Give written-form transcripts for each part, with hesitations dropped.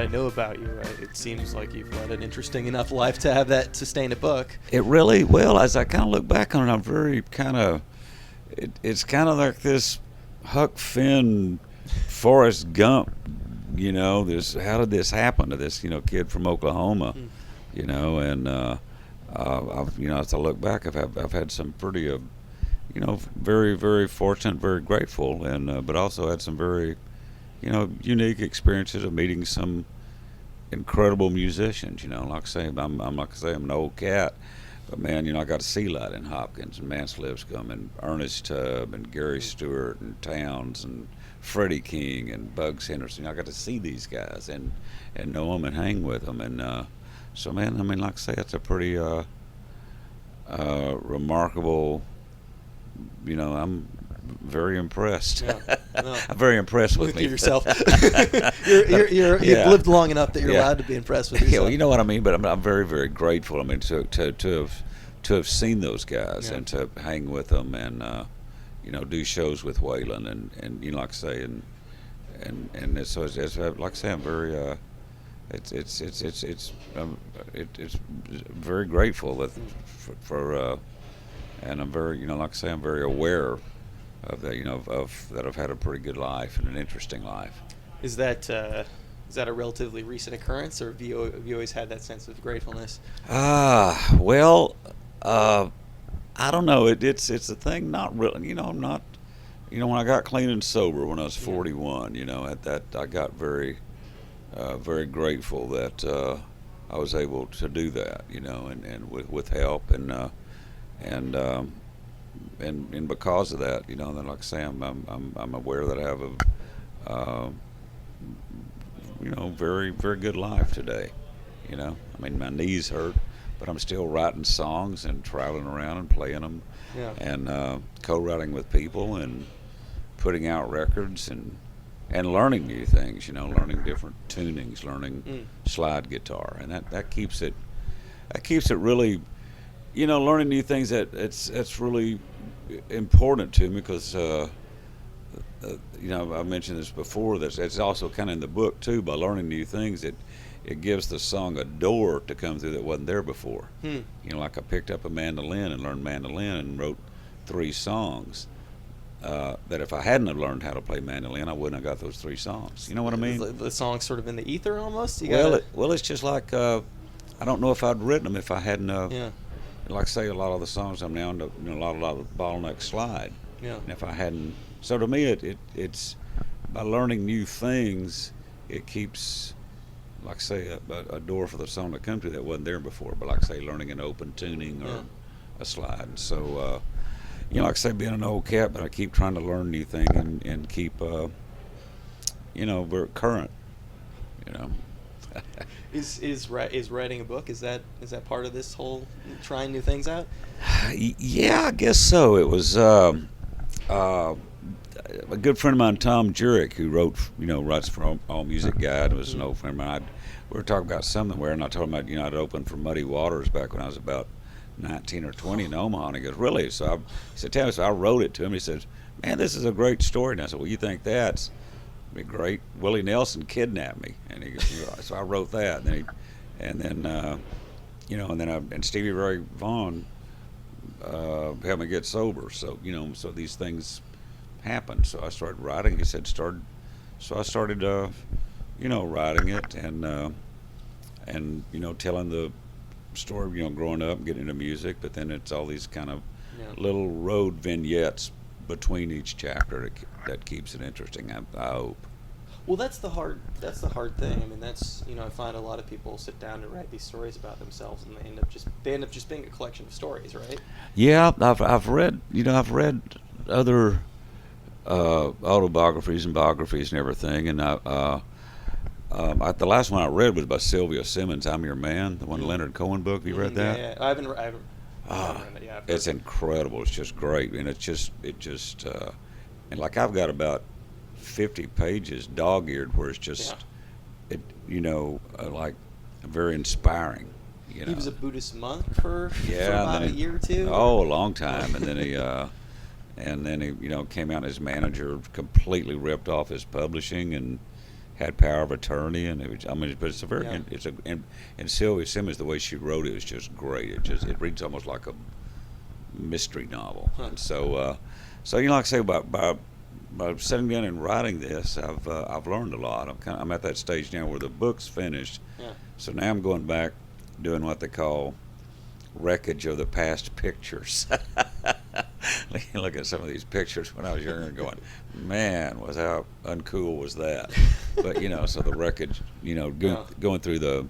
I know about you, it seems like you've led an interesting enough life to have that sustain a book. It really, well, as I kind of look back on it, I'm very kind of, it's kind of like this Huck Finn, Forrest Gump, this, how did this happen to this, kid from Oklahoma, and as I look back, I've had some pretty, very, very fortunate, very grateful, and but also had some very, unique experiences of meeting some incredible musicians. Like I say, I'm an old cat, but man, I got to see Lightning Hopkins and Mance Lipscomb and Ernest Tubb and Gary Stewart and Towns and Freddie King and Bugs Henderson. I got to see these guys and know them and hang with them, and so man, I mean, like I say, it's a pretty remarkable. I'm very impressed. Yeah, no. I'm very impressed with me. Yourself. You've lived long enough that you're allowed to be impressed with yourself. Yeah, well, you know what I mean. But I'm very, very grateful. I mean, to have seen those guys and to hang with them and do shows with Waylon and like I say and so it's like I say, I'm very it's very grateful that for and I'm very like I say, I'm very aware of that, of that I've had a pretty good life and an interesting life. Is that a relatively recent occurrence, or have you always had that sense of gratefulness? Well, I don't know. It's a thing. Not really. I'm not. When I got clean and sober when I was 41, at that I got very, very grateful that I was able to do that. And with help and because of that, then like I say, I'm aware that I have a very, very good life today. I mean, my knees hurt, but I'm still writing songs and traveling around and playing them, and co-writing with people and putting out records and learning new things. Learning different tunings, learning slide guitar, and that keeps it really. Learning new things, that's really important to me because I mentioned this before. That it's also kind of in the book too. By learning new things, it gives the song a door to come through that wasn't there before. Like I picked up a mandolin and learned mandolin and wrote 3 songs. That if I hadn't have learned how to play mandolin, I wouldn't have got those 3 songs. You know what I mean? The song's sort of in the ether almost. It's just like I don't know if I'd written them if I hadn't. Like I say, a lot of the songs I'm now into, a lot of bottleneck slide. Yeah. And if I hadn't, so to me, it's by learning new things, it keeps, like I say, a door for the song to come to that wasn't there before. But like I say, learning an open tuning or a slide. So, like I say, being an old cat, but I keep trying to learn new things and keep, very current. Is writing a book, is that part of this whole trying new things out? Yeah, I guess so. It was a good friend of mine, Tom Jurek, who writes for All Music Guide. Was an old friend of mine. We were talking about somewhere, and I told him I'd opened for Muddy Waters back when I was about 19 or 20 in Omaha, and he goes, "Really?" He said, "Tell me." So I wrote it to him. He says, "Man, this is a great story." And I said, "Well, you think that's be great? Willie Nelson kidnapped me," and he goes, so I wrote that, and then Stevie Ray Vaughan helped me get sober. So so these things happened. So I started writing. He said so I started writing it and telling the story growing up and getting into music. But then it's all these kind of little road vignettes between each chapter that keeps it interesting. I hope. Well, that's the hard thing. I mean, that's I find a lot of people sit down to write these stories about themselves, and they end up just being a collection of stories, right? Yeah, I've read other autobiographies and biographies and everything, and the last one I read was by Sylvia Simmons, "I'm Your Man," the one Leonard Cohen book. Have you read that? Yeah, I haven't read it. Yeah, it's incredible. It's just great, and it just and like I've got about 50 pages dog-eared where it's just like very inspiring. He was a Buddhist monk for about a year or two. Oh, a long time, and then he came out. And his manager completely ripped off his publishing, and had power of attorney, and it was, I mean, but it's a very, Yeah. it's a, and Sylvia Simmons, the way she wrote it was just great. It reads almost like a mystery novel. Huh. And so like I say, by sitting down and writing this, I've learned a lot. I'm at that stage now where the book's finished. Yeah. So now I'm going back, doing what they call wreckage of the past pictures. Look at some of these pictures when I was younger, and going, man, how uncool was that? But so the wreckage, going through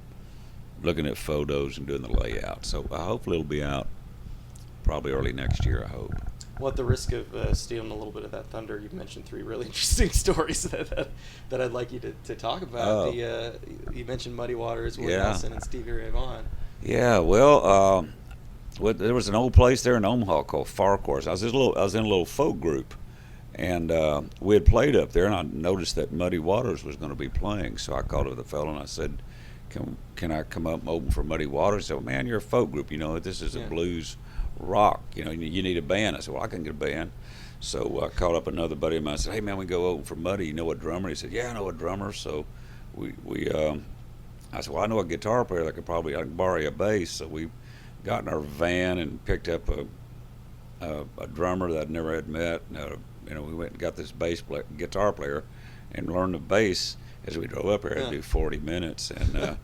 looking at photos and doing the layout. So hopefully it'll be out probably early next year, I hope. Well, at the risk of stealing a little bit of that thunder, you've mentioned 3 really interesting stories that I'd like you to talk about. Oh. You mentioned Muddy Waters, Willie Yeah. Nelson, and Stevie Ray Vaughan. Yeah, well, there was an old place there in Omaha called Farquhar's. I was in a little folk group, and we had played up there, and I noticed that Muddy Waters was going to be playing. So I called up the fellow and I said, "Can I come up and open for Muddy Waters?" He said, "Well, man, you're a folk group. This is a Yeah. blues rock. You need a band." I said, "Well, I can get a band." So I called up another buddy of mine. I said, "Hey, man, we go open for Muddy. You know a drummer?" He said, "Yeah, I know a drummer." So I said, "Well, I know a guitar player that I can borrow you a bass." So we got in our van and picked up a drummer that I never had met. We went and got this guitar player and learned the bass as we drove up here. It had to do 40 minutes and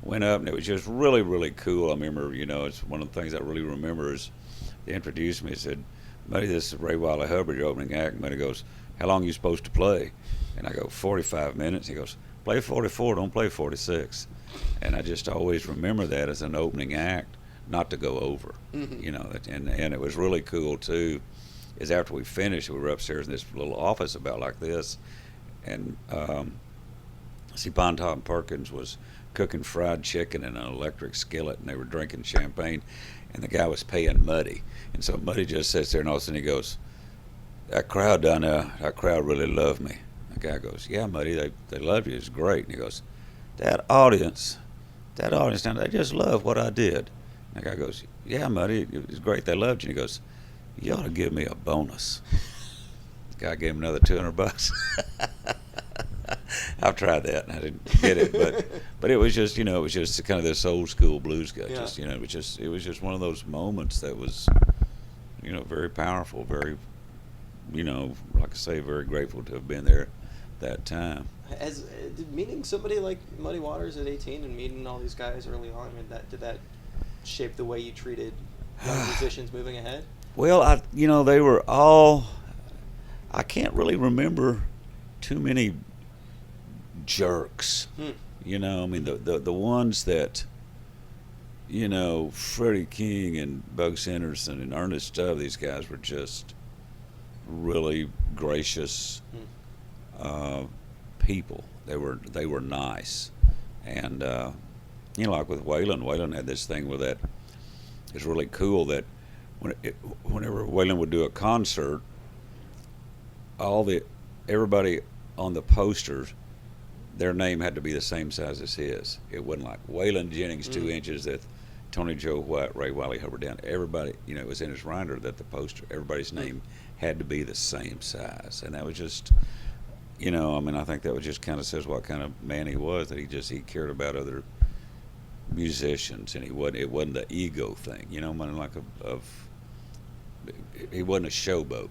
went up, and it was just really, really cool. I remember, it's one of the things I really remember is they introduced me and said, "Buddy, this is Wylie Hubbard, your opening act." And Buddy goes, "How long are you supposed to play?" And I go, 45 minutes. He goes, "Play 44, don't play 46. And I just always remember that as an opening act, not to go over. Mm-hmm. And it was really cool too, is after we finished, we were upstairs in this little office about like this, and Bon Tom Perkins was cooking fried chicken in an electric skillet, and they were drinking champagne, and the guy was paying Muddy. And so Muddy just sits there, and all of a sudden he goes, that crowd down there, that crowd really loved me. The guy goes, "Yeah, Muddy, they loved you. It's great." And he goes, that audience down there, they just love what I did." And the guy goes, "Yeah, Muddy, it was great. They loved you." And he goes, "You ought to give me a bonus." The guy gave him another $200. I've tried that and I didn't get it, but it was just it was just kind of this old school blues guy. Yeah. It was just one of those moments that was very powerful, very like I say, very grateful to have been there that time. Did meeting somebody like Muddy Waters at 18 and meeting all these guys early on, did that shape the way you treated young musicians moving ahead? Well, they were all. I can't really remember too many jerks. The ones that, Freddie King and Bug Sanderson and Ernest Stubb, these guys were just really gracious people. They were nice, and like with Waylon had this thing with that. It's really cool that whenever Waylon would do a concert, everybody on the posters, their name had to be the same size as his. It wasn't like Waylon Jennings 2 inches, that Tony Joe White, Ray Wylie Hubbard down. Everybody, it was in his rinder that the poster, everybody's name had to be the same size, and that was just, I think that just kind of says what kind of man he was. That he cared about other musicians, and it wasn't the ego thing. He wasn't a showboat.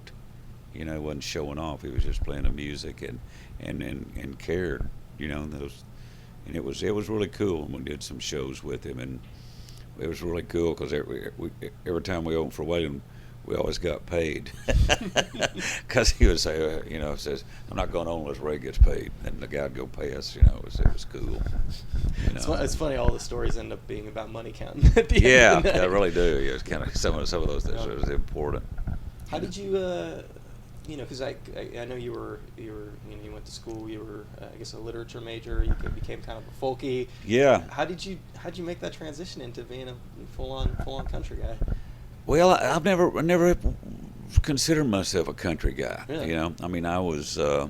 He wasn't showing off. He was just playing the music and cared. And it was really cool. And we did some shows with him, and it was really cool because every time we opened for William, we always got paid. Because he would say, says, "I'm not going on unless Ray gets paid." And the guy'd go pay us. It was cool. It's funny. All the stories end up being about money counting at the end of the night. Yeah, they really do. It's kind of some of those things. It was important. How did you? Because I know you went to school. You were I guess a literature major. You became kind of a folky. Yeah. How'd you make that transition into being a full on country guy? Well, I've never considered myself a country guy. Really? I was. I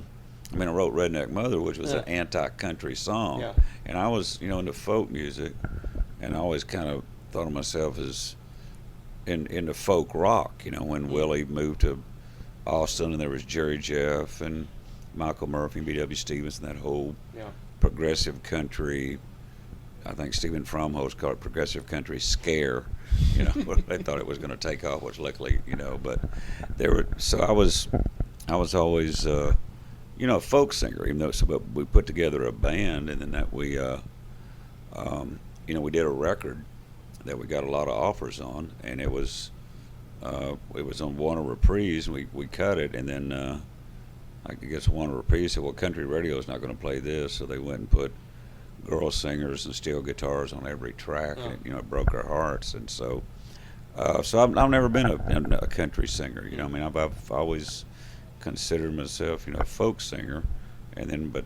wrote "Redneck Mother," which was an anti-country song, Yeah. and I was into folk music, and I always kind of thought of myself as into folk rock. When Willie moved to Austin, and there was Jerry Jeff and Michael Murphy and B.W. Stevens and that whole Yeah. progressive country. I think Stephen Fromholz called it progressive country scare. They thought it was going to take off, which luckily, but there were. So I was always, a folk singer, even though. So, but we put together a band, and then that we did a record that we got a lot of offers on, and it was on Warner Reprise, and we cut it, and then I guess Warner Reprise said, well, country radio is not going to play this, so they went and put girl singers and steel guitars on every track, and it broke our hearts. And so I've never been a country singer. I've always considered myself a folk singer, and then but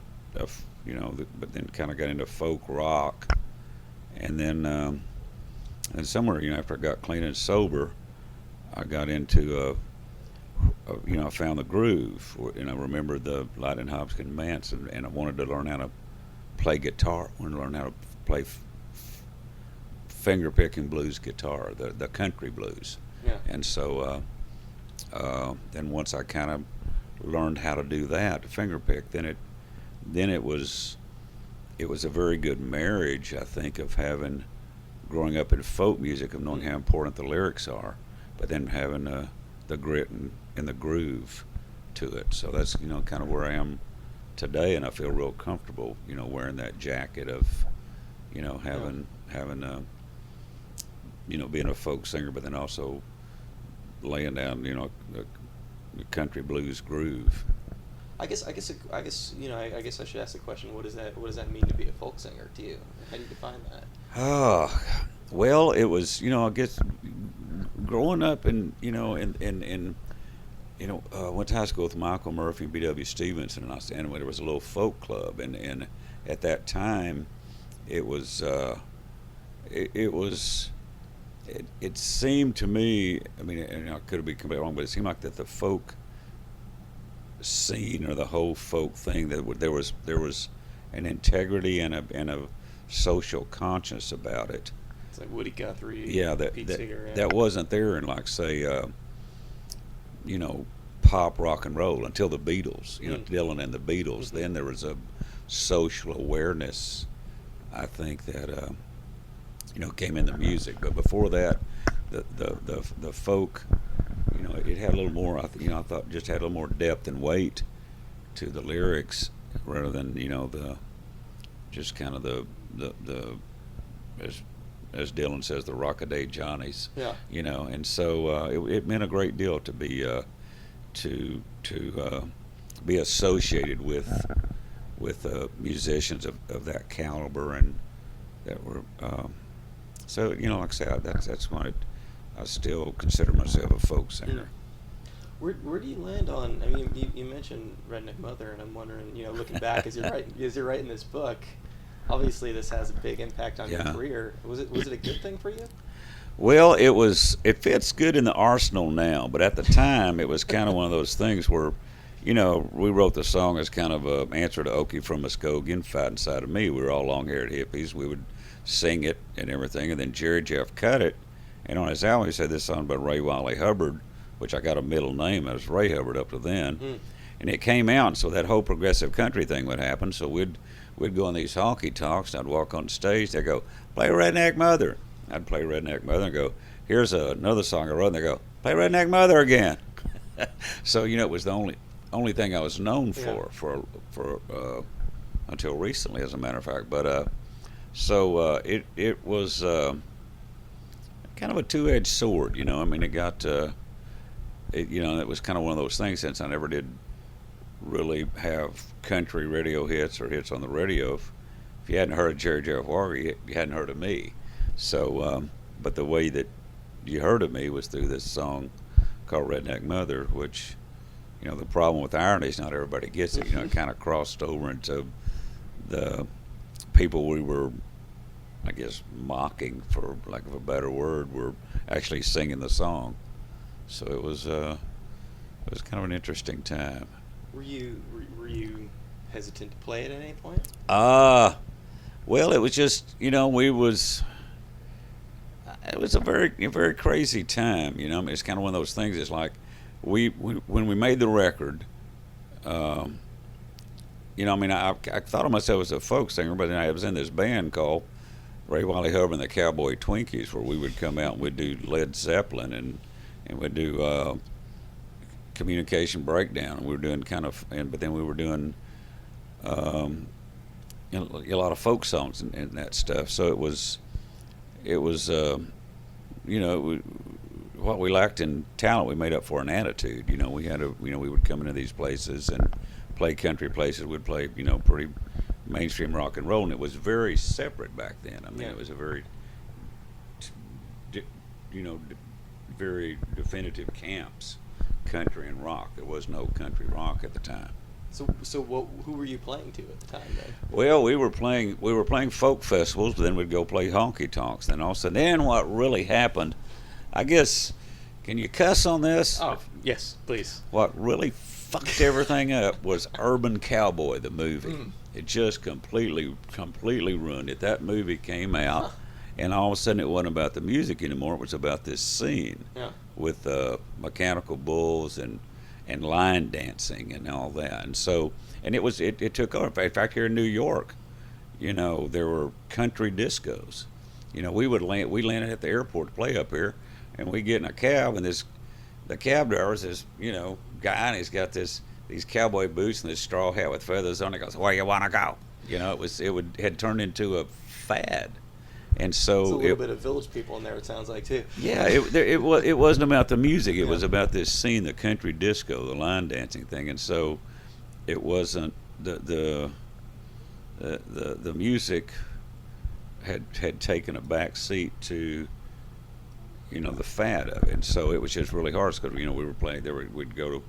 then kind of got into folk rock, and then and somewhere after I got clean and sober, I got into I found the groove, and I remembered the Lightning Hopkins Manse, and I wanted to learn how to play guitar. I wanted to learn how to play finger picking blues guitar, the country blues. Yeah. And so then once I kind of learned how to do that, to finger pick, then it was a very good marriage, I think, of growing up in folk music, of knowing how important the lyrics are, but then having the grit and the groove to it. So that's kind of where I am today, and I feel real comfortable wearing that jacket of having being a folk singer, but then also laying down the country blues groove. I guess I should ask the question: What does that mean to be a folk singer to you? How do you define that? Well, it was I guess growing up in went to high school with Michael Murphy and B.W. Stevens, and there was a little folk club, and at that time, it seemed to me, and I could have been completely wrong, but it seemed like that the folk scene, or the whole folk thing, that there was an integrity and a social conscience about it. It's like Woody Guthrie. Yeah, Pete Seeger, that wasn't there in, like, say, pop rock and roll until the Beatles. Dylan and the Beatles. Then there was a social awareness, I think, that came in the music. But before that, the folk, it had a little more. I thought just had a little more depth and weight to the lyrics, rather than the just kind of the as Dylan says, the Rock-a-Day Johnnies. Yeah. And so it meant a great deal to be to be associated with musicians of that caliber, and that were so like I said, that's why I still consider myself a folk singer. Where do you land on? You mentioned Redneck Mother, and I'm wondering, looking back as you're writing this book, obviously this has a big impact on your career. Was it a good thing for you? Well, it fits good in the arsenal now, but at the time it was kind of one of those things where, we wrote the song as kind of an answer to Okie from Muskogee, Fight Inside of Me. We were all long-haired hippies. We would sing it and everything, and then Jerry Jeff cut it, and on his album he said this song by Wylie Hubbard, which I got a middle name. I was Ray Hubbard up to then, and it came out, so that whole progressive country thing would happen. So we'd go on these honky talks, and I'd walk on stage. They'd go, play Redneck Mother. I'd play Redneck Mother and go, here's another song I wrote, and they go, play Redneck Mother again. So it was the only thing I was known for until recently, as a matter of fact. But so it was kind of a two-edged sword. It got it was kind of one of those things, since I never did really have country radio hits or hits on the radio. If you hadn't heard of Jerry Jeff Walker, you hadn't heard of me. So, but the way that you heard of me was through this song called Redneck Mother, which, the problem with irony is not everybody gets it. It kind of crossed over into the people we were, I guess, mocking, for lack of a better word, were actually singing the song. So it was kind of an interesting time. Were you hesitant to play it at any point? Well, it was just, it was a very crazy time. It's kind of one of those things. It's like when we made the record, you know, I mean, I thought of myself as a folk singer, but then I was in this band called Wylie Hubbard and the Cowboy Twinkies, where we would come out and we'd do Led Zeppelin and we'd do Communication Breakdown, and we were doing but then we were doing you know, a lot of folk songs and that stuff. So it was you know, what we lacked in talent, we made up for in attitude. You know, we would come into these places and play country places. We'd play, you know, pretty mainstream rock and roll, and it was very separate back then. I mean, it was a very, you know, very definitive camps, country and rock. There was no country rock at the time. So who were you playing to at the time then? Well, we were playing folk festivals, but then we'd go play honky tonks. Then all of a sudden, then what really happened, I guess, can you cuss on this? Oh, yes, please. What really fucked everything up was Urban Cowboy, the movie. It just completely ruined it. That movie came out, and all of a sudden it wasn't about the music anymore. It was about this scene with mechanical bulls and line dancing and all that. And so, and it took off. In fact, here in New York, you know, there were country discos. You know, we landed at the airport to play up here, and we get in a cab, and the cab driver's this, you know, guy, and he's got these cowboy boots and this straw hat with feathers on it. He goes, "Where you want to go?" You know, had turned into a fad. And so there's a little bit of Village People in there, it sounds like, too. Yeah, it wasn't about the music. It was about this scene, the country disco, the line dancing thing. And so it wasn't the music had taken a back seat to, you know, the fad of it. And so it was just really hard because, you know, we were playing there. We'd go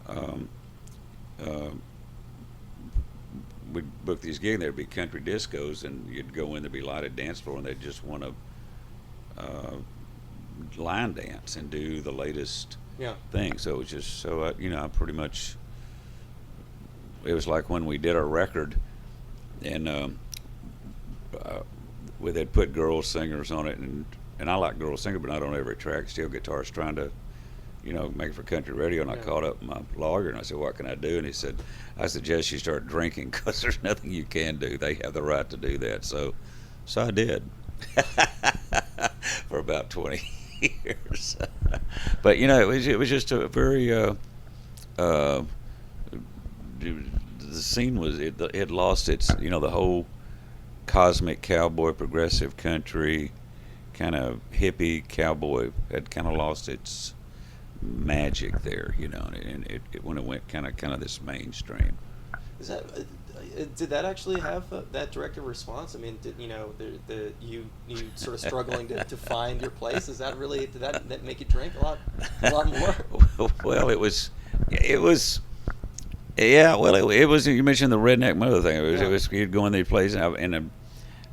to we'd book these gigs, and there'd be country discos, and you'd go in, there'd be lighted dance floor, and they'd just want to line dance and do the latest thing. So it was just, you know, I pretty much, it was like when we did our record, and they'd put girl singers on it, and I like girl singers, but not on every track. Steel guitars trying to, you know, make it for country radio, and I called up my lawyer and I said, "What can I do?" And he said, "I suggest you start drinking because there's nothing you can do. They have the right to do that." So I did for about 20 years. But you know, it was just a very the scene was it had lost its, you know, the whole cosmic cowboy, progressive country, kind of hippie cowboy had kind of lost its magic there, you know, and it when it went kind of this mainstream. Is that did that actually have that direct response? I mean, did, you know, you sort of struggling to find your place? Is that really, did that make you drink a lot more? Well, it was yeah. Well, it was. You mentioned the redneck mother thing. It was you'd go in these places, and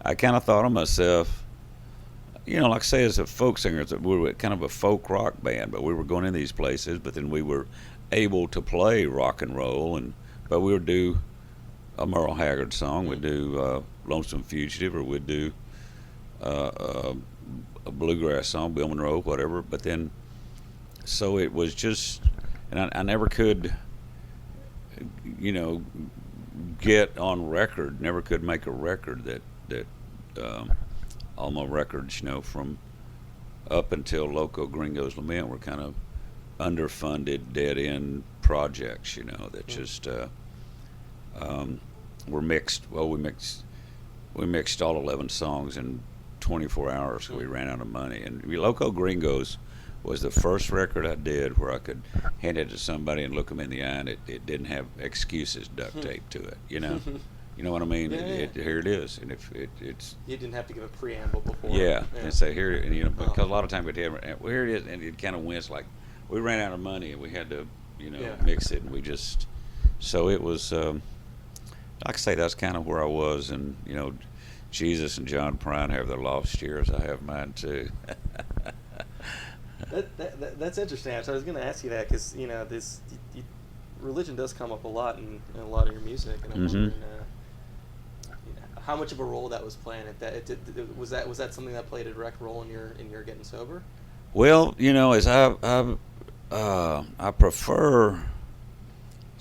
I kind of thought of myself, you know, like I say, as a folk singer, we were kind of a folk rock band, but we were going in these places, but then we were able to play rock and roll, but we would do a Merle Haggard song, we'd do Lonesome Fugitive, or we'd do a bluegrass song, Bill Monroe, whatever. But then, so it was just, and I never could, you know, get on record, never could make a record that all my records, you know, from up until Loco Gringo's Lament were kind of underfunded, dead-end projects, you know, that just were mixed. Well, we mixed all 11 songs in 24 hours, so we ran out of money. And Loco Gringos was the first record I did where I could hand it to somebody and look them in the eye, and it didn't have excuses duct taped to it, you know. You know what I mean? Yeah. Here it is, and if it's. You didn't have to give a preamble before. Yeah, and say here, and you know, because a lot of times we'd have, well, here it is, and it kind of went like we ran out of money and we had to, you know, mix it, and we just. So it was, like I say, that's kind of where I was, and you know, Jesus and John Prine have their lost years. I have mine too. That's interesting. So I was going to ask you that because, you know, religion does come up a lot in a lot of your music, and I'm wondering how much of a role that was playing. Was that something that played a direct role in your getting sober? Well, you know, as I prefer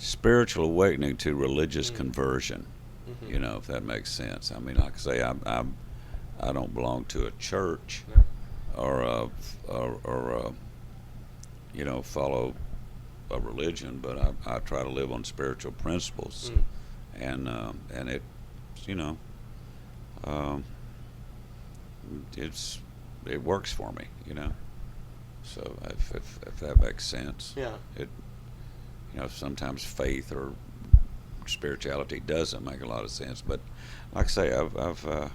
spiritual awakening to religious Mm. conversion. Mm-hmm. You know, if that makes sense. I mean, like I say, I don't belong to a church No. or follow a religion, but I try to live on spiritual principles, Mm. and it, you know, um, it works for me, you know. So if that makes sense, Yeah. it, sometimes faith or spirituality doesn't make a lot of sense, but like I say, I've like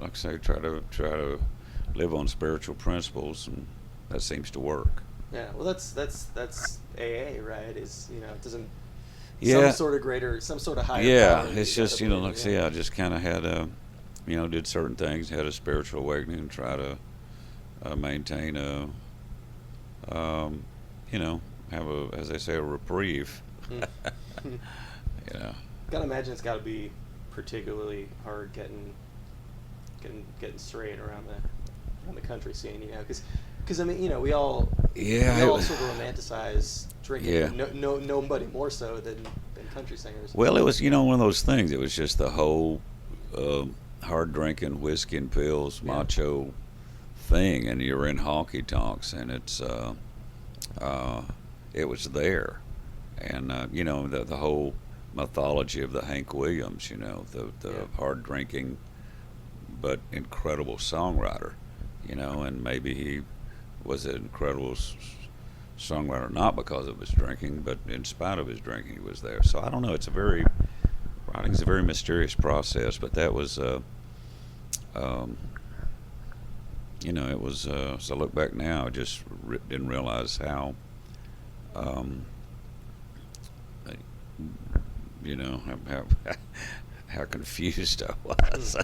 I say, try to live on spiritual principles, and that seems to work. Yeah. Well, that's AA, right? Is it doesn't Yeah, some sort of higher yeah. power. It's You just gotta like I believe, say, I just kind of had did certain things, had a spiritual awakening, and try to maintain um, have as they say, a reprieve. Mm. Yeah. Gotta imagine it's got to be particularly hard getting straight around the country scene, because I mean, we all Yeah. sort of romanticize drinking. Yeah. Nobody more so than country singers. Well, it was one of those things. It was just the whole hard drinking, whiskey and pills, Yeah. macho thing, and you're in honky tonks, and it was there, and the whole mythology of the Hank Williams, the Yeah. hard drinking but incredible songwriter, and maybe he was an incredible songwriter not because of his drinking, but in spite of his drinking, he was there. So I don't know. Writing's a very mysterious process, but that was, it was. So I look back now, I just didn't realize how, um, how how confused I was.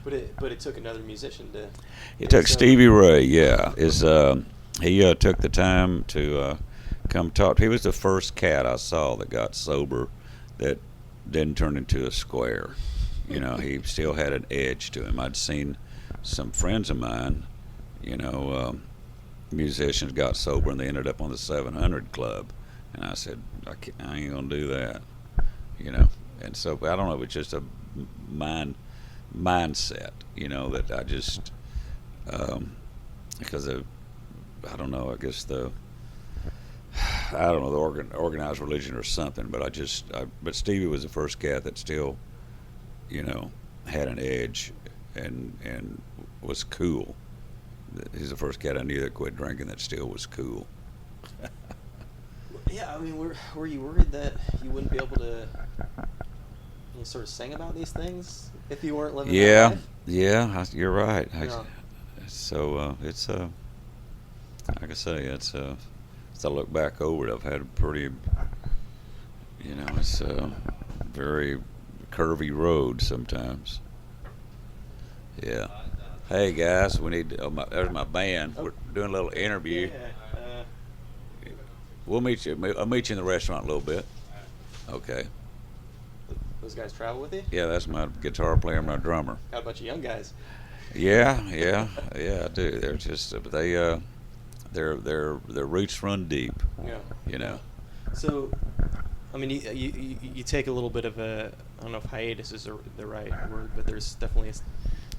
But it took another musician to. It took Stevie Ray, yeah. He took the time to come talk. He was the first cat I saw that got sober that didn't turn into a square. He still had an edge to him. I'd seen some friends of mine, musicians got sober and they ended up on the 700 Club. And I said, I ain't going to do that, And so, I don't know, it's just a mindset, that I just, because I don't know, I guess the organized religion or something, but but Stevie was the first cat that still, had an edge and was cool. He's the first cat I knew that quit drinking that still was cool. Yeah, I mean, were you worried that you wouldn't be able to sort of sing about these things if you weren't living that life? Yeah, you're right. Yeah. So it's like I say, as I look back over it, I've had a pretty, it's a very curvy road sometimes. Yeah. Hey guys, we need. There's my band. We're doing a little interview. Yeah. We'll meet you. I'll meet you in the restaurant a little bit. Okay. Those guys travel with you? Yeah, that's my guitar player and my drummer. Got a bunch of young guys. Yeah, I do. They're just, but their roots run deep. Yeah. So, I mean, you take a little bit of a, I don't know if hiatus is the right word, but there's definitely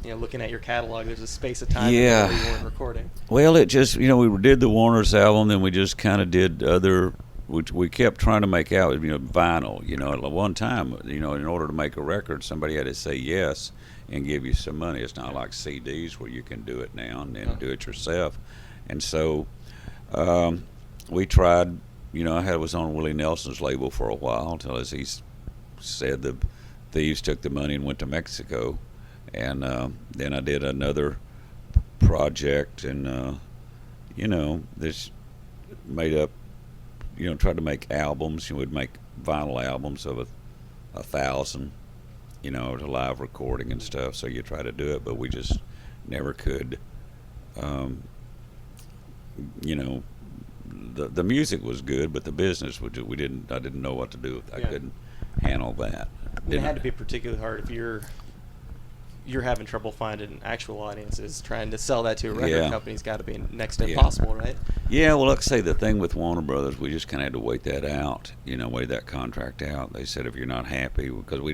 looking at your catalog, there's a space of time where you weren't recording. Well, it just, we did the Warner's album, then we just kind of did other, we kept trying to make out, vinyl. At one time, in order to make a record, somebody had to say yes and give you some money. It's not like CDs where you can do it now and then do it yourself. And so we tried, I was on Willie Nelson's label for a while until, as he said, the thieves took the money and went to Mexico. And then I did another project, and this made up, tried to make albums. We'd make vinyl albums of 1,000, to live recording and stuff. So you try to do it, but we just never could. The music was good, but the business I didn't know what to do with. I couldn't handle that. It had to be particularly hard if you're you're having trouble finding actual audiences, trying to sell that to a record company's got to be next to impossible, right? Yeah, well, like I say, the thing with Warner Brothers, we just kind of had to wait that out, wait that contract out. They said if you're not happy, because we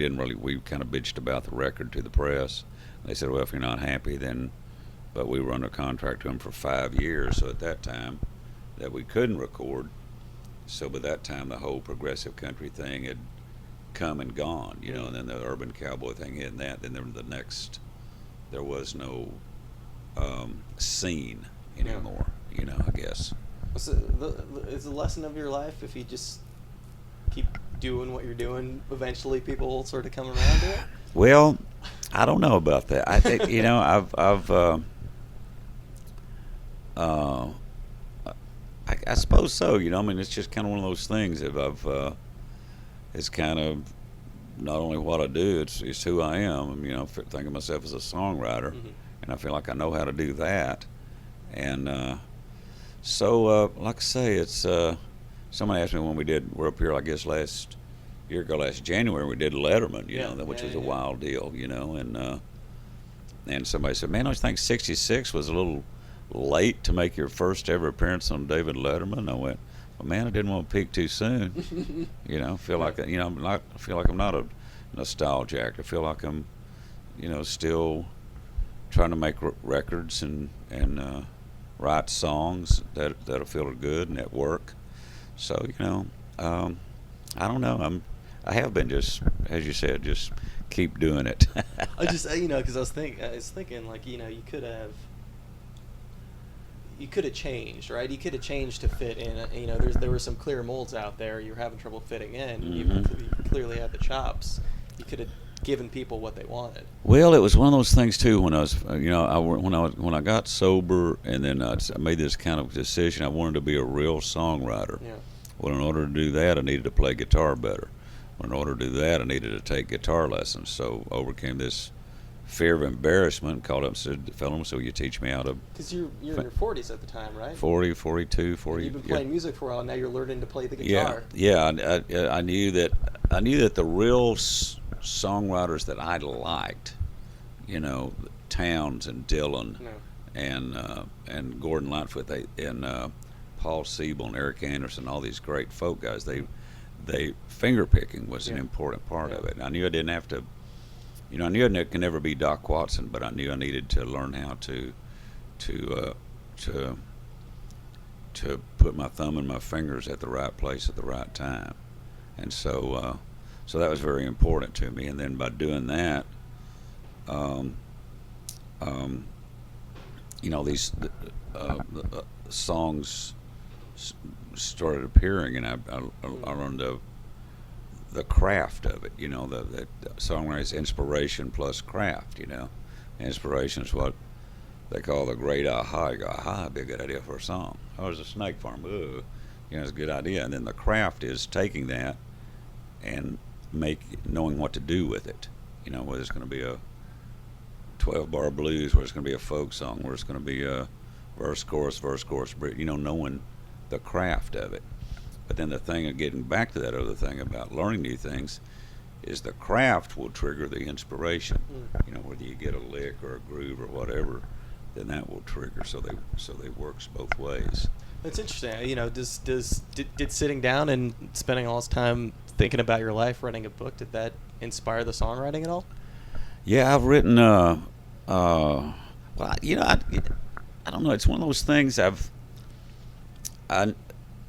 kind of bitched about the record to the press. They said, well, if you're not happy, then, but we were under contract to them for 5 years, so at that time that we couldn't record. So by that time, the whole progressive country thing had come and gone, and then the urban cowboy thing hit, and then there was no scene anymore, I guess. So is the lesson of your life, if you just keep doing what you're doing, eventually people will sort of come around to it? Well, I don't know about that. I think, I suppose so. It's just kind of one of those things. It's kind of not only what I do, it's who I am. I think of myself as a songwriter, and I feel like I know how to do that. And so, like I say, it's somebody asked me when we're up here, I guess last January, we did Letterman, which was a wild deal, and somebody said, man, I think 66 was a little late to make your first ever appearance on David Letterman. I went, well, man, I didn't want to peak too soon. I feel like I feel like I'm not a nostalgia actor. I feel like I'm, still trying to make records and write songs that'll feel good and that work. So I don't know. I have been, just as you said, just keep doing it. I just because I was thinking like you could have changed, right? You could have changed to fit in. There were some clear molds out there. You were having trouble fitting in. You clearly had the chops. You could have given people what they wanted. Well, it was one of those things too. When I was, when I got sober, and then I made this kind of decision. I wanted to be a real songwriter. Yeah. Well, in order to do that, I needed to play guitar better. Well, in order to do that, I needed to take guitar lessons. So overcame this fear of embarrassment, called up and said, "Fellow, so you teach me how to..." Because you're in your 40s at the time, right? 40, 40. You've been playing music for a while, and now you're learning to play the guitar. Yeah. I knew that the real songwriters that I liked, Towns and Dylan, and Gordon Lightfoot, and Paul Siebel and Eric Anderson, all these great folk guys, they finger picking was an important part of it. And I knew I didn't have to. I knew I could never be Doc Watson, but I knew I needed to learn how to put my thumb and my fingers at the right place at the right time, and so that was very important to me. And then by doing that, these songs started appearing, and I learned the craft of it, the songwriting's inspiration plus craft, Inspiration is what they call the great aha. You go, aha, would be a good idea for a song. Oh, there's a snake farm. Ooh, it's a good idea. And then the craft is taking that and knowing what to do with it. Whether it's going to be a 12-bar blues, whether it's going to be a folk song, whether it's going to be a verse, chorus, knowing the craft of it. But then the thing of getting back to that other thing about learning new things is the craft will trigger the inspiration. Whether you get a lick or a groove or whatever, then that will trigger. So they works both ways. That's interesting. Did sitting down and spending all this time thinking about your life, writing a book, did that inspire the songwriting at all? Yeah, I've written. I don't know. It's one of those things.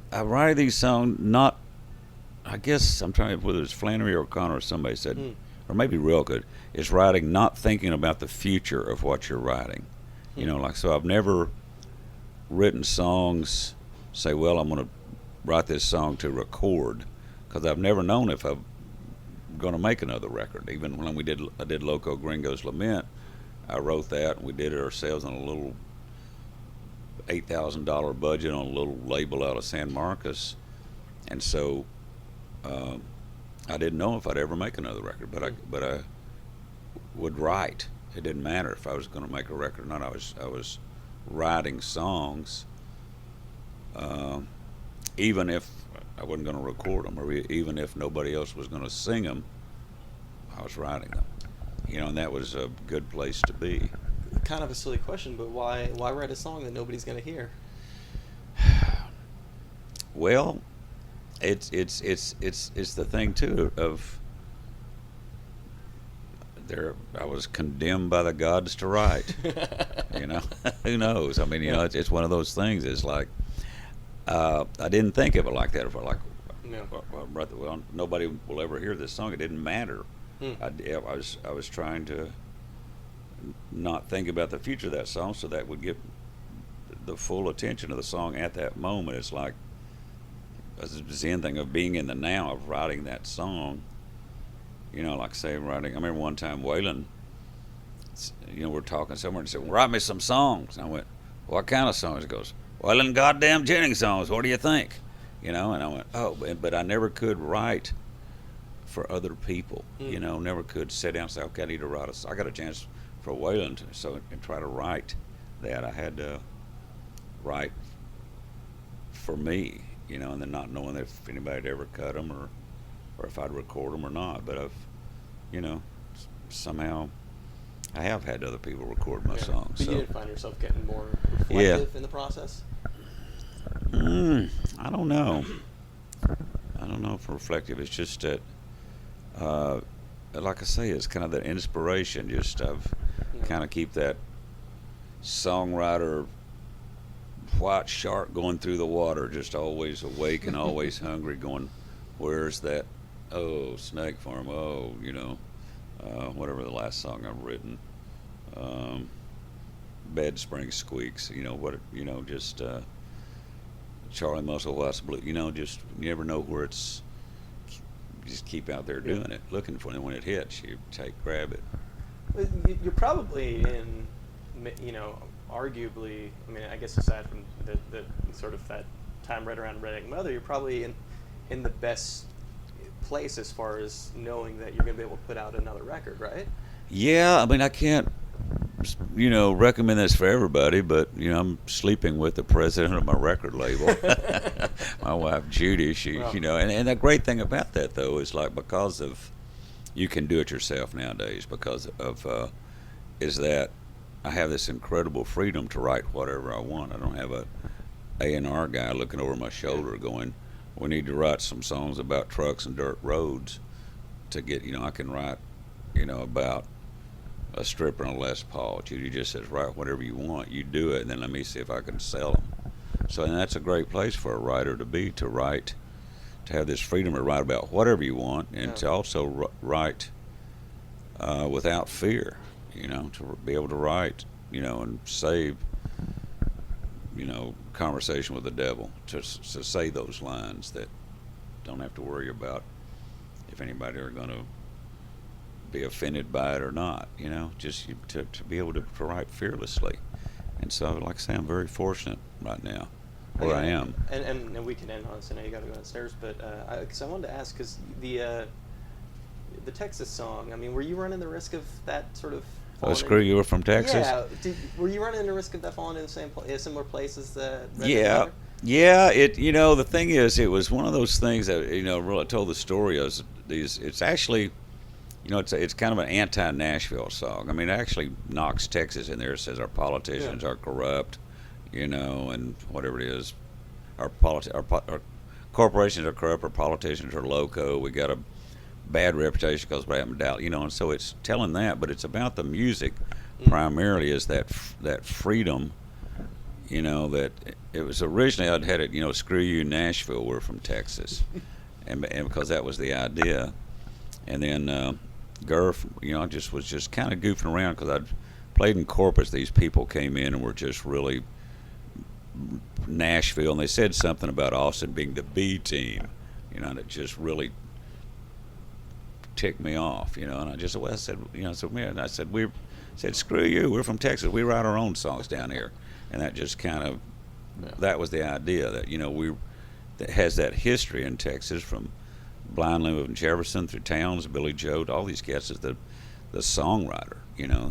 I write these songs not. I guess I'm trying to, whether it's Flannery or O'Connor or somebody said, or maybe Rilke, is writing not thinking about the future of what you're writing. So I've never written songs, say, well, I'm going to write this song to record, because I've never known if I'm going to make another record. Even when I did Loco Gringo's Lament, I wrote that, and we did it ourselves on a little $8,000 budget on a little label out of San Marcos, and so I didn't know if I'd ever make another record, but I would write. It didn't matter if I was going to make a record or not. I was writing songs, even if I wasn't going to record them, or even if nobody else was going to sing them. I was writing them. and that was a good place to be. Kind of a silly question, but why write a song that nobody's going to hear? Well, it's the thing too of there. I was condemned by the gods to write. Who knows? I mean, it's one of those things. It's like I didn't think of it like that. Well, nobody will ever hear this song. It didn't matter. I was trying to not think about the future of that song, so that would get the full attention of the song at that moment. It's like the Zen thing of being in the now of writing that song. Like say writing. I remember one time Waylon, we're talking somewhere and he said, well, "Write me some songs." And I went, "What kind of songs?" He goes, "Waylon goddamn Jennings songs. What do you think?" And I went, "Oh," but I never could write for other people. Never could sit down and say, "Okay, I need to write I got a chance for Waylon and try to write that." I had to write for me, and then not knowing if anybody had ever cut them or if I'd record them or not. But I've, somehow I have had other people record my songs. But you didn't find yourself getting more reflective in the process? I don't know. I don't know if reflective. It's just that, like I say, it's kind of that inspiration. Just I've kind of keep that songwriter white shark going through the water, just always awake and always hungry, going, where's that? Oh, snake farm. Oh, whatever the last song I've written. Bed Spring Squeaks. Just Charlie Musselwhite's Blue. Just you never know where it's. Just keep out there doing it, looking for it. And when it hits, you grab it. You're probably in, arguably. I mean, I guess aside from the sort of that time right around Redneck Mother, you're probably in the best place as far as knowing that you're going to be able to put out another record, right? Yeah, I mean, I can't, recommend this for everybody, but, I'm sleeping with the president of my record label, my wife, Judy. She, and the great thing about that, though, is like because of, you can do it yourself nowadays because of, is that I have this incredible freedom to write whatever I want. I don't have a A&R guy looking over my shoulder going, we need to write some songs about trucks and dirt roads to get, I can write, about a stripper and a Les Paul. Judy just says, write whatever you want. You do it, and then let me see if I can sell them. So, and that's a great place for a writer to be, to write, to have this freedom to write about whatever you want, and to also write without fear, to be able to write, and save, conversation with the devil, to say those lines that don't have to worry about if anybody are going to be offended by it or not, just to be able to write fearlessly. And so, like I say, I'm very fortunate right now where I am. And we can end on this. I know you got to go downstairs, but because I wanted to ask, because the Texas song, I mean, were you running the risk of that sort of? Oh, screw you, we're from Texas? Yeah. Were you running the risk of that falling in the same similar place as the Yeah. Yeah, the thing is, it was one of those things that, really told the story of these, it's actually, it's kind of an anti-Nashville song. I mean, it actually knocks Texas in there. It says our politicians are corrupt, and whatever it is. Our corporations are corrupt, our politicians are loco, we got a bad reputation because we haven't doubt, and so it's telling that, but it's about the music primarily, is that freedom, that it was originally I'd had it, screw you Nashville, we're from Texas, and because that was the idea, and then Gurf, I was just kind of goofing around because I'd played in corporates. These people came in and were just really Nashville, and they said something about Austin being the B team, and it just really ticked me off, and I just, I said, we said, screw you, we're from Texas, we write our own songs down here, and that just kind of, that was the idea that, that has that history in Texas from Blindly and Jefferson through Towns, Billy Joe, all these cats is the songwriter,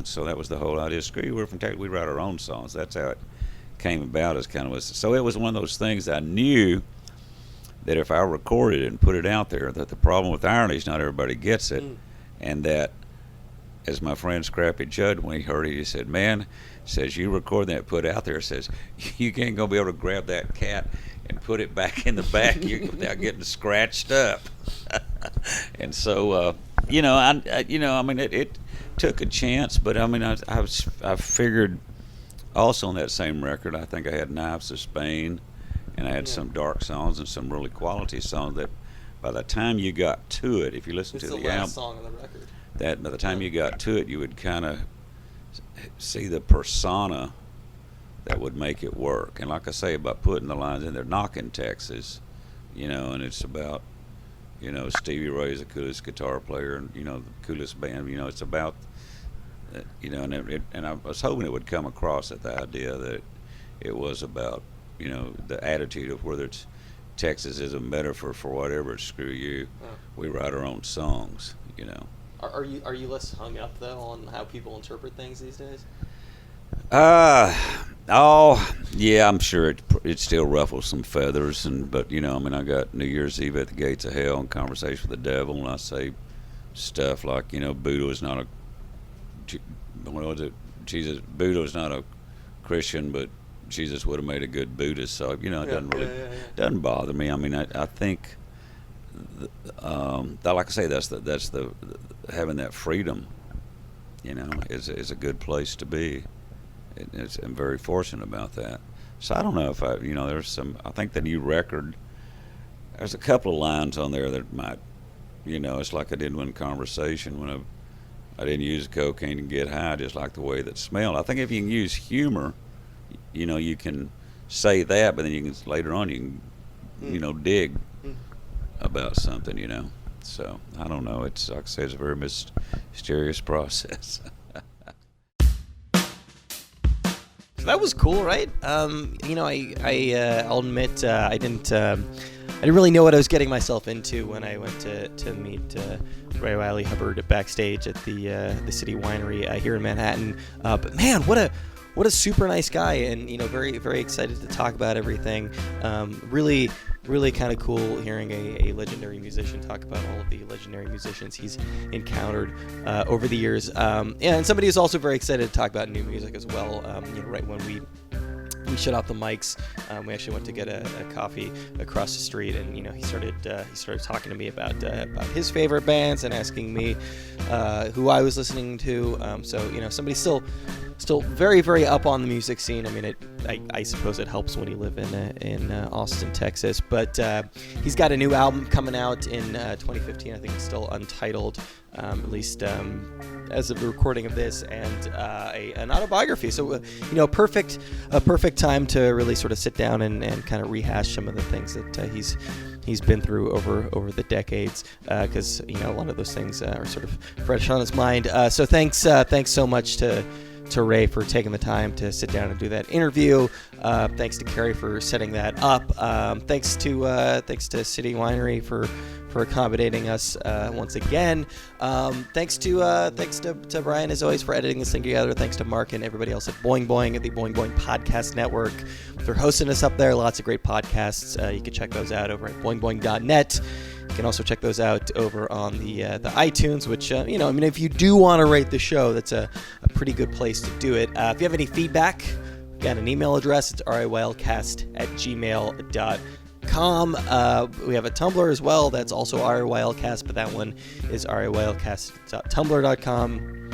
so that was the whole idea. Screw you, we're from Texas, we write our own songs. That's how it came about, as kind of so it was one of those things I knew that if I recorded it and put it out there, that the problem with irony is not everybody gets it, and that as my friend Scrappy Judd, when he heard it, he said, "Man," says, "you record that, put out there," says, "you ain't gonna be able to grab that cat and put it back in the back without getting scratched up." And so, I mean, it took a chance, but I mean, I figured also on that same record, I think I had Knives of Spain, and I had some dark songs and some really quality songs that by the time you got to it, if you listen to the album, last song on the record. That by the time you got to it, you would kind of see the persona that would make it work. And like I say about putting the lines in there, Knockin' Texas, and it's about, Stevie Ray's the coolest guitar player and, the coolest band. It's about, and I was hoping it would come across that the idea that it was about, the attitude of whether it's Texas is a metaphor for whatever, screw you. We write our own songs, Are you less hung up though on how people interpret things these days? Yeah, I'm sure it still ruffles some feathers, but I got New Year's Eve at the Gates of Hell and Conversation with the Devil, and I say stuff like, Buddha is not Buddha is not a Christian, but Jesus would have made a good Buddhist, so it doesn't bother me. I mean, I think, like I say, that's the having that freedom, is a good place to be. I'm very fortunate about that. So I don't know if I think the new record, there's a couple of lines on there that might, it's like I did one Conversation when I didn't use cocaine and get high, just like the way that smelled. I think if you can use humor, you can say that, but then you can later on you can, dig about something, So I don't know. It's like I say, it's a very mysterious process. That was cool, right? I'll admit I didn't really know what I was getting myself into when I went to meet Wylie Hubbard backstage at the City Winery here in Manhattan. But man, what a super nice guy, and very very excited to talk about everything. Really kind of cool hearing a legendary musician talk about all of the legendary musicians he's encountered over the years. And somebody who's also very excited to talk about new music as well. Right when we shut off the mics, we actually went to get a coffee across the street, and he started talking to me about his favorite bands and asking me who I was listening to. So somebody's still very very up on the music scene. I mean, I suppose it helps when you live in Austin, Texas. But he's got a new album coming out in 2015. I think it's still untitled, at least as of the recording of this, and an autobiography. So a perfect time to really sort of sit down and kind of rehash some of the things that he's been through over the decades, because a lot of those things are sort of fresh on his mind. So thanks so much to Ray for taking the time to sit down and do that interview. Thanks to Carrie for setting that up. Thanks to City Winery for accommodating us once again. Thanks to Brian, as always, for editing this thing together. Thanks to Mark and everybody else at Boing Boing at the Boing Boing Podcast Network for hosting us up there. Lots of great podcasts. You can check those out over at boingboing.net. You can also check those out over on the iTunes, which, if you do want to rate the show, that's a pretty good place to do it. If you have any feedback, we've got an email address. It's rywildcast@gmail.com. We have a Tumblr as well. That's also rywildcast, but that one is rywildcast.tumblr.com.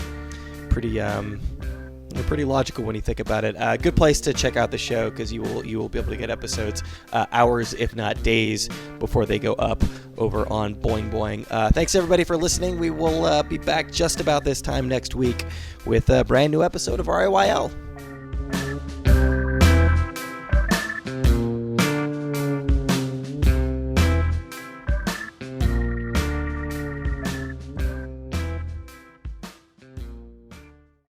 Pretty logical when you think about it. Good place to check out the show, because you will be able to get episodes hours, if not days, before they go up over on Boing Boing. Thanks everybody for listening. We will be back just about this time next week with a brand new episode of RIYL.